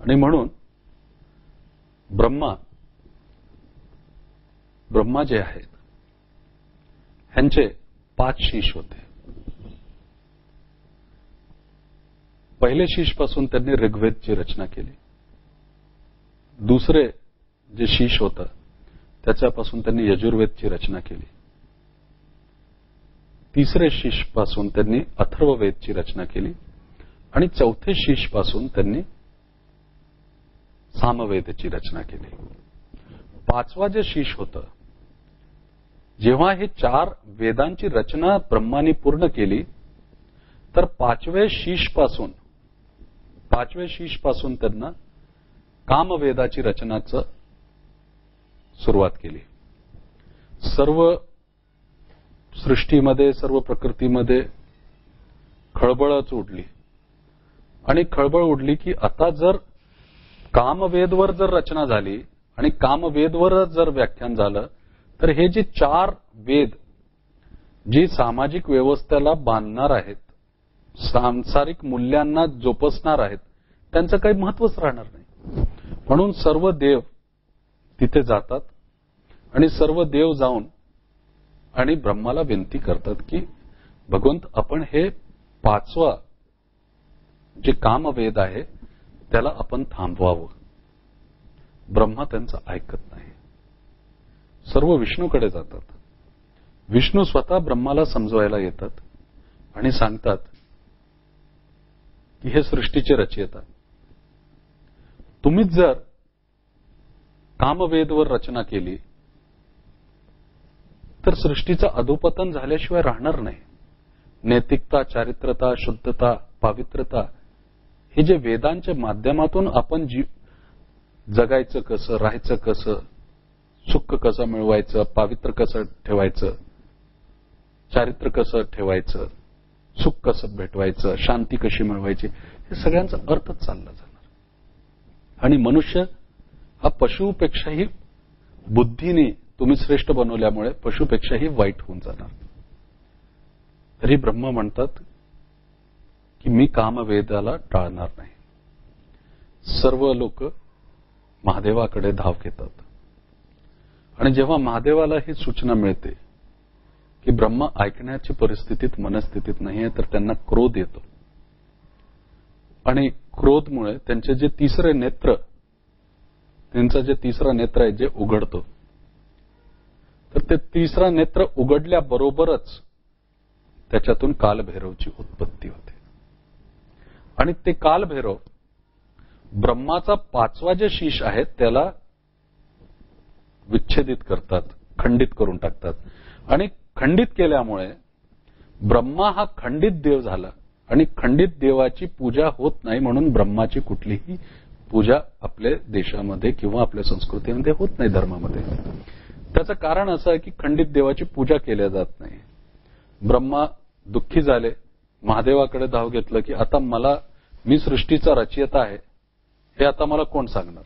आणि म्हणून ब्रह्मा जे आहेत ह्यांचे 5 शीश होते. पहिले शीश पासून त्यांनी ऋग्वेदची रचना केली. दुसरे जे शीश होतं त्याच्यापासून त्यांनी यजुर्वेदची रचना केली. तिसरे शीश पासून त्यांनी अथर्ववेदची रचना केली आणि चौथे शीश पासून त्यांनी सामवेदची रचना केली. 5वा जे शीश होतं, जेव्हा हे 4 वेदांची रचना ब्रह्माने पूर्ण केली तर 5वे शीश पासून त्यांना कामवेदाची रचनाचं सुरुवात केली. सर्व सृष्टीमध्ये, सर्व प्रकृतीमध्ये खळबळच उडली आणि खळबळ उडली की आता जर कामवेदवर जर रचना झाली आणि कामवेदवरच जर व्याख्यान झालं तर हे जे 4 वेद जी सामाजिक व्यवस्थेला बांधणार आहेत, सांसारिक मूल्यांना जोपासणार आहेत, त्यांचं काही महत्वच राहणार नाही. म्हणून सर्व देव तिथे जातात आणि सर्व देव जाऊन आणि ब्रह्माला विनंती करतात की भगवंत आपण हे 5वा जे कामवेद आहे त्याला आपण थांबवावं. ब्रह्मा त्यांचं ऐकत नाही. सर्व विष्णूकडे जातात. विष्णू स्वतः ब्रह्माला समजवायला येतात आणि सांगतात की हे सृष्टीचे रचयिता, तुम्हीच जर कामवेदवर रचना केली तर सृष्टीचं अधोपतन झाल्याशिवाय राहणार नाही. नैतिकता, चारित्रता, शुद्धता, पावित्रता हे जे वेदांच्या माध्यमातून आपण जगायचं कसं, राहायचं कसं, सुख कसं मिळवायचं, पावित्र कसं ठेवायचं, चारित्र कसं ठेवायचं, सुख कसं भेटवायचं, शांती कशी मिळवायची, हे सगळ्यांचा अर्थच चालला जाणार. आणि मनुष्य हा पशुपेक्षाही बुद्धीने तुम्ही श्रेष्ठ बनवल्यामुळे पशुपेक्षाही वाईट होऊन जाणार. तरी ब्रह्मा म्हणतात की मी कामवेदाला टाळणार नाही. सर्व लोक महादेवाकडे धाव घेतात आणि जेव्हा महादेवाला ही सूचना मिळते की ब्रह्मा ऐकण्याची परिस्थितीत, मनस्थितीत नाहीये, तर त्यांना क्रोध येतो आणि क्रोधमुळे त्यांचे जे तिसरे नेत्र, त्यांचं जे तिसरा नेत्र आहे जे उघडतो, तर ते तिसरा नेत्र उघडल्याबरोबरच त्याच्यातून कालभैरवची उत्पत्ती होते. आणि ते कालभैरव ब्रह्माचा 5वा जे शीश आहे त्याला विच्छेदित करतात, खंडित करून टाकतात. आणि खंडित केल्यामुळे ब्रह्मा हा खंडित देव झाला आणि खंडित देवाची पूजा होत नाही. म्हणून ब्रह्माची कुठलीही पूजा आपल्या देशामध्ये किंवा आपल्या संस्कृतीमध्ये होत नाही, धर्मामध्ये. त्याचं कारण असं आहे की खंडित देवाची पूजा केल्या जात नाही. ब्रह्मा दुःखी झाले, महादेवाकडे धाव घेतलं की आता मी सृष्टीचा रचयिता आहे हे आता मला कोण सांगणार.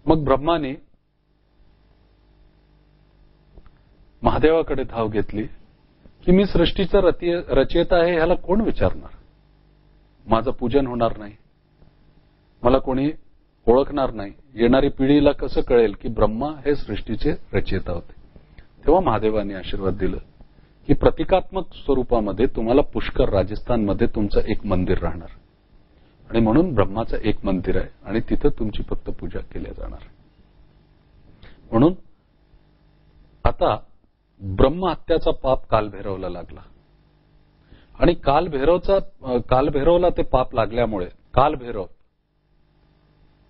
मग ब्रह्माने महादेवाकडे धाव घेतली की मी सृष्टीचा रचयिता आहे ह्याला कोण विचारणार, माझं पूजन होणार नाही, मला कोणी ओळखणार नाही, येणारी पिढीला कसं कळेल की ब्रह्मा हे सृष्टीचे रचयिता होते. तेव्हा महादेवाने आशीर्वाद दिलं की प्रतिकात्मक स्वरूपामध्ये तुम्हाला पुष्कर, राजस्थानमध्ये तुमचं एक मंदिर राहणार आणि म्हणून ब्रह्माचं एक मंदिर आहे आणि तिथं तुमची फक्त पूजा केली जाणार. म्हणून आता ब्रह्महत्याचा पाप कालभैरवला लागला आणि कालभैरवला ते पाप लागल्यामुळे कालभैरव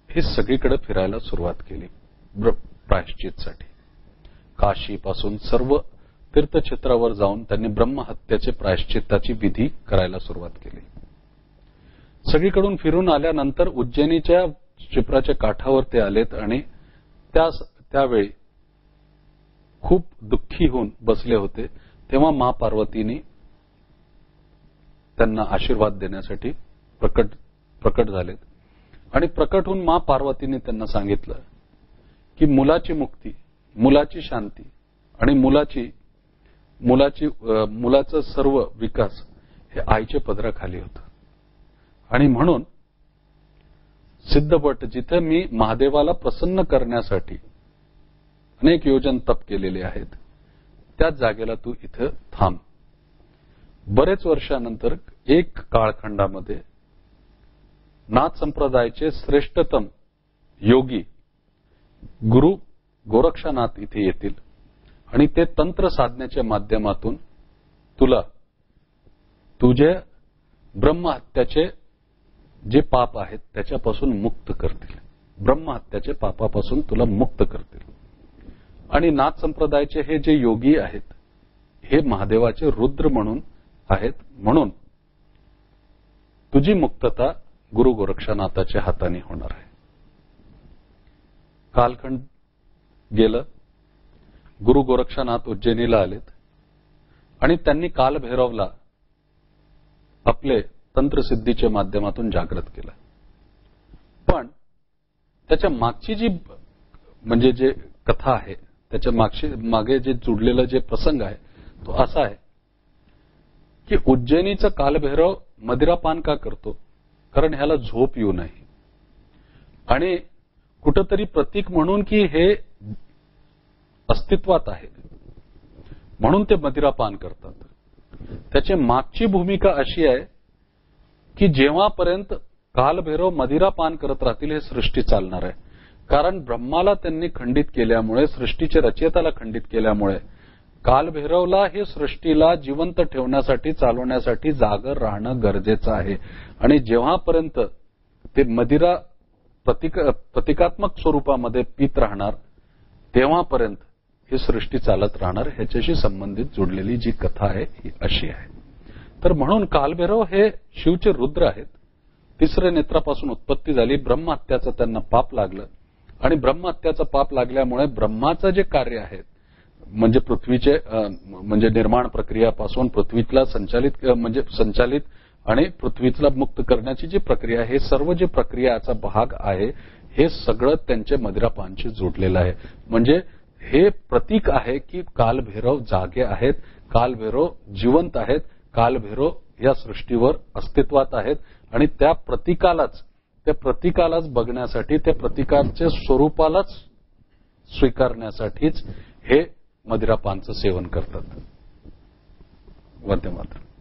हे सगळीकडे फिरायला सुरुवात केली प्रायश्चितसाठी. काशीपासून सर्व तीर्थक्षेत्रावर जाऊन त्यांनी ब्रह्महत्याचे प्रायश्चित्ताची विधी करायला सुरुवात केली. सगळीकडून फिरून आल्यानंतर उज्जैनीच्या क्षिप्राच्या काठावर ते आलेत आणि त्यावेळी खूप दुःखी होऊन बसले होते. तेव्हा मा पार्वतीने त्यांना आशीर्वाद देण्यासाठी प्रकट झालेत आणि प्रकट होऊन मा पार्वतीने त्यांना सांगितलं की मुलाची मुक्ती, मुलाची शांती आणि मुलाचं सर्व विकास हे आईच्या पदराखाली होतं आणि म्हणून सिद्धपट, जिथे मी महादेवाला प्रसन्न करण्यासाठी अनेक योजन तप केलेले आहेत, त्याच जागेला तू इथं थांब. बरेच वर्षानंतर एक काळखंडामध्ये नाथ संप्रदायाचे श्रेष्ठतम योगी गुरु गोरक्षनाथ इथे येतील आणि ते तंत्र साधण्याच्या माध्यमातून तुला तुझे ब्रह्महत्याचे जे पाप आहेत त्याच्यापासून मुक्त करतील. ब्रह्महत्याचे पापापासून तुला मुक्त करतील. आणि नाथ संप्रदायाचे हे जे योगी आहेत हे महादेवाचे रुद्र म्हणून आहेत, म्हणून तुझी मुक्तता गुरु गोरक्षनाथाच्या हाताने होणार आहे. कालखंड गेलं. गुरु गोरक्षनाथ उज्जैनीला आलेत आणि त्यांनी कालभैरवला आपले तंत्रसिद्धीच्या माध्यमातून जागृत केलं. पण त्याच्या मागची जी म्हणजे जे कथा आहे, त्याच्या मागे जे जुडलेलं जे प्रसंग आहे तो असा आहे की उज्जैनीचा कालभैरव मदिरापान का करतो? कारण ह्याला झोप येऊ नये आणि कुठंतरी प्रतीक म्हणून की हे अस्तित्वात आहे म्हणून ते मदिरापान करतात. त्याची मागची भूमिका अशी आहे की जेव्हापर्यंत कालभैरव मदिरापान करत राहतील हे सृष्टी चालणार आहे. कारण ब्रह्माला त्यांनी खंडित केल्यामुळे, सृष्टीच्या रचयिताला खंडित केल्यामुळे कालभैरवला हे सृष्टीला जिवंत ठेवण्यासाठी, चालवण्यासाठी जागर राहणं गरजेचं आहे. आणि जेव्हापर्यंत ते मदिरा प्रतिकात्मक स्वरूपामध्ये पित राहणार तेव्हापर्यंत ही सृष्टी चालत राहणार. ह्याच्याशी संबंधित जोडलेली जी कथा आहे ही अशी आहे. तर म्हणून कालभैरव हे शिवचे रुद्र आहेत. तिसऱ्या नेत्रापासून उत्पत्ती झाली. ब्रह्महत्याचं त्यांना पाप लागलं आणि ब्रह्महत्याचं पाप लागल्यामुळे ब्रह्माचं जे कार्य आहे म्हणजे पृथ्वीचे म्हणजे निर्माण प्रक्रियापासून पृथ्वीला संचालित आणि पृथ्वीला मुक्त करण्याची जी प्रक्रिया आहे, हे सर्व जे प्रक्रियाचा भाग आहे हे सगळं त्यांच्या मदिरापानशी जोडलेलं आहे. म्हणजे हे प्रतीक आहे की कालभैरव जागे आहेत, कालभैरव जिवंत आहेत, कालभैरव या सृष्टीवर अस्तित्वात आहेत आणि त्या प्रतीकालाच बघण्यासाठी, त्या प्रतीकाच्या स्वरूपालाच स्वीकारण्यासाठीच हे मदिरापानचं सेवन करतात. वंदे मातरम्.